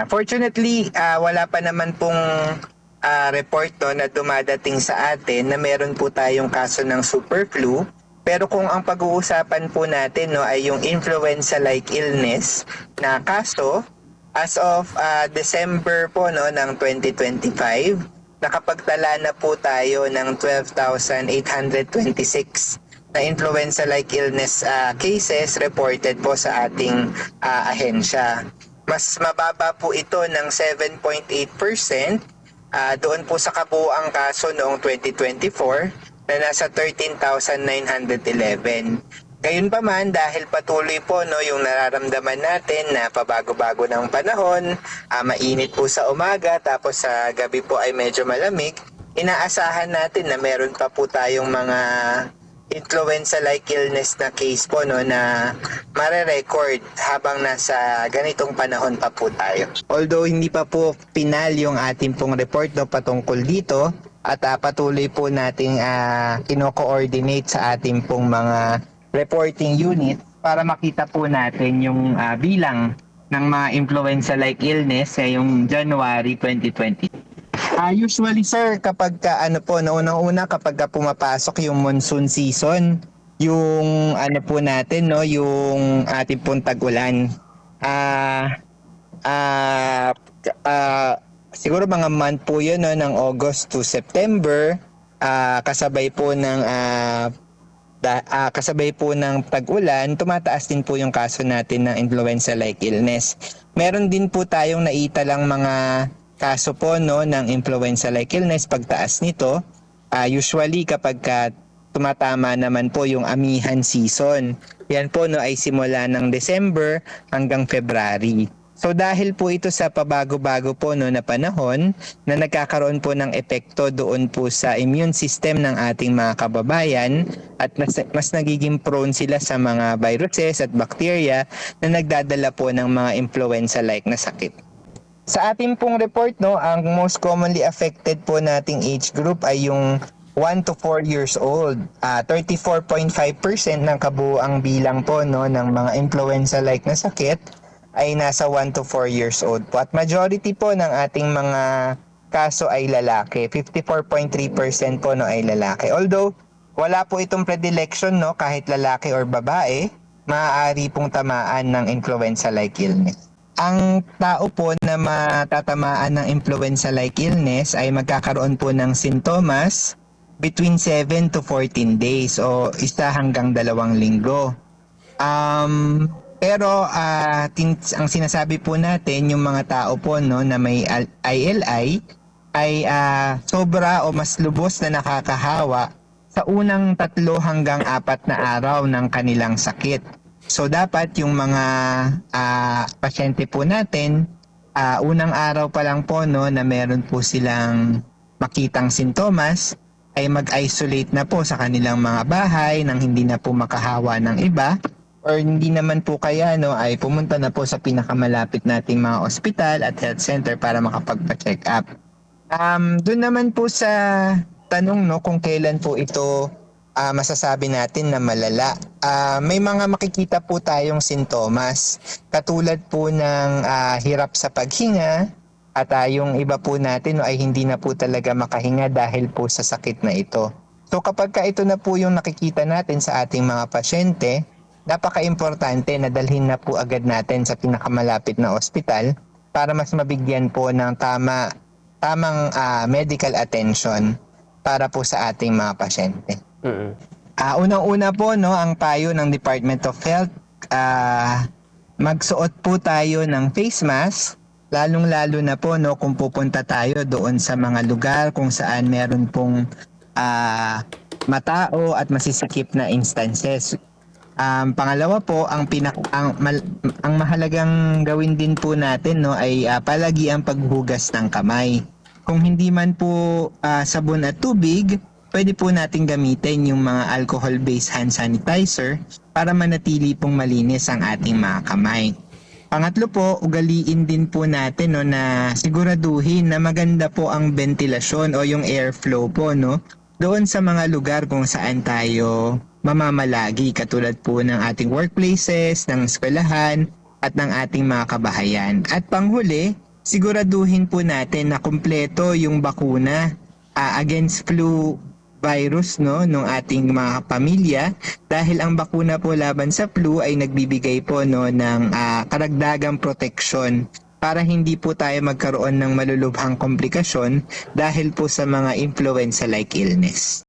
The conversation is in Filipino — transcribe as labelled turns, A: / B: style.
A: Fortunately, wala pa naman pong report no, na dumadating sa atin na meron po tayong kaso ng super flu. Pero kung ang pag-uusapan po natin no, ay yung influenza-like illness na kaso, as of December po no, ng 2025, nakapagtala na po tayo ng 12,826 na influenza-like illness cases reported po sa ating ahensya. Mas mababa po ito ng 7.8% doon po sa kabuuang kaso noong 2024 na nasa 13,911. Gayunpaman, dahil patuloy po no, yung nararamdaman natin na pabago-bago ng panahon, mainit po sa umaga tapos sa gabi po ay medyo malamig, inaasahan natin na meron pa po tayong mga influenza-like illness na case po no, na mare-record habang nasa ganitong panahon pa po tayo. Although hindi pa po final yung ating pong report no, patungkol dito, at patuloy po nating kino-coordinate sa ating pong mga reporting unit para makita po natin yung bilang ng mga influenza-like illness yung January 2020. Usually sir, kapag unang-una kapag pumapasok yung monsoon season, yung po natin no, yung ating pong tag-ulan. Siguro mga month po yun no, ng August to September, kasabay po ng tag-ulan, tumataas din po yung kaso natin ng influenza-like illness. Meron din po tayong naitalang mga kaso po no, ng influenza-like illness pagtaas nito. Usually kapag tumatama naman po yung amihan season, yan po no, ay simula ng December hanggang February. So dahil po ito sa pabago-bago po no, na panahon na nagkakaroon po ng epekto doon po sa immune system ng ating mga kababayan at mas nagiging prone sila sa mga viruses at bacteria na nagdadala po ng mga influenza-like na sakit. Sa ating pong report, no, ang most commonly affected po nating age group ay yung 1 to 4 years old. 34.5% ng kabuuang bilang po no, ng mga influenza-like na sakit ay nasa 1 to 4 years old po. At majority po ng ating mga kaso ay lalaki. 54.3% po no, ay lalaki. Although, wala po itong predilection no, kahit lalaki or babae, maaari pong tamaan ng influenza-like illness. Ang tao po na matatamaan ng influenza-like illness ay magkakaroon po ng sintomas between 7 to 14 days o 1 hanggang 2 linggo. Pero ang sinasabi po natin, yung mga tao po no, na may ILI ay sobra o mas lubos na nakakahawa sa unang 3 hanggang 4 na araw ng kanilang sakit. So dapat yung mga pasyente po natin, unang araw pa lang po no, na meron po silang makitang sintomas, ay mag-isolate na po sa kanilang mga bahay nang hindi na po makahawa ng iba, or hindi naman po kaya no, ay pumunta na po sa pinakamalapit nating mga ospital at health center para makapagpa-check up. Doon naman po sa tanong no, kung kailan po ito masasabi natin na malala. May mga makikita po tayong sintomas katulad po ng hirap sa paghinga at yung iba po natin no, ay hindi na po talaga makahinga dahil po sa sakit na ito. So kapag ito na po yung nakikita natin sa ating mga pasyente, napaka-importante na dalhin na po agad natin sa pinakamalapit na ospital para mas mabigyan po ng tamang medical attention para po sa ating mga pasyente. Unang-una po no, ang payo ng Department of Health, magsuot po tayo ng face mask, lalong-lalo na po no, kung pupunta tayo doon sa mga lugar kung saan meron pong matao at masisikip na instances. Pangalawa po, ang mahalagang gawin din po natin no, ay palagi ang paghugas ng kamay. Kung hindi man po sabon at tubig, pwede po natin gamitin yung mga alcohol-based hand sanitizer para manatili pong malinis ang ating mga kamay. Pangatlo po, ugaliin din po natin no, na siguraduhin na maganda po ang ventilasyon o yung airflow po no, doon sa mga lugar kung saan tayo mamamalagi, katulad po ng ating workplaces, ng eskwelahan at ng ating mga kabahayan. At panghuli, siguraduhin po natin na kumpleto yung bakuna against flu virus ng ating mga pamilya, dahil ang bakuna po laban sa flu ay nagbibigay po ng karagdagang proteksyon para hindi po tayo magkaroon ng malulubhang komplikasyon dahil po sa mga influenza-like illness.